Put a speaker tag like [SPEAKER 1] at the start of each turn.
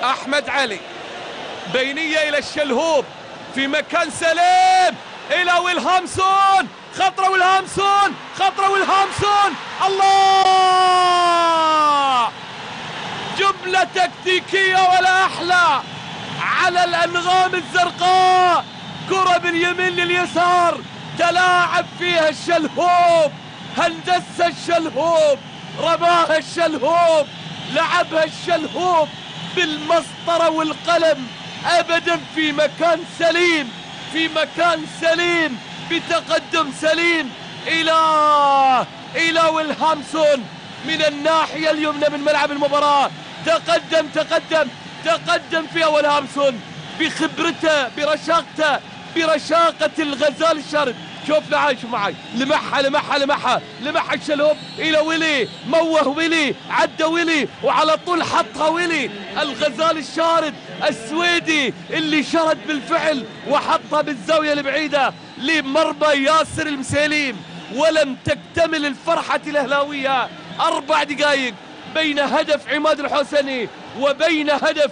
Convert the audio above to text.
[SPEAKER 1] أحمد علي، بينية إلى الشلهوب في مكان سليم إلى ويلهامسون، خطرة ويلهامسون، خطرة ويلهامسون، الله! جملة تكتيكية ولا أحلى على الأنغام الزرقاء، كرة باليمين لليسار تلاعب فيها الشلهوب، هندس الشلهوب، رماها الشلهوب، لعبها الشلهوب بالمسطرة والقلم، أبدا في مكان سليم، في مكان سليم، بتقدم سليم إلى ويلهامسون من الناحية اليمنى من ملعب المباراة. تقدم فيها ويلهامسون بخبرته، برشاقته، برشاقة الغزال الشارد. شوف معاي، شوف معاي، لمحها الشلهوب إلى ويلي، موه ويلي، عدى ويلي، وعلى طول حطها ويلي الغزال الشارد السويدي اللي شرد بالفعل وحطها بالزاوية البعيدة لمرمى ياسر المسيليم. ولم تكتمل الفرحة الأهلاوية 4 دقائق بين هدف عماد الحسني وبين هدف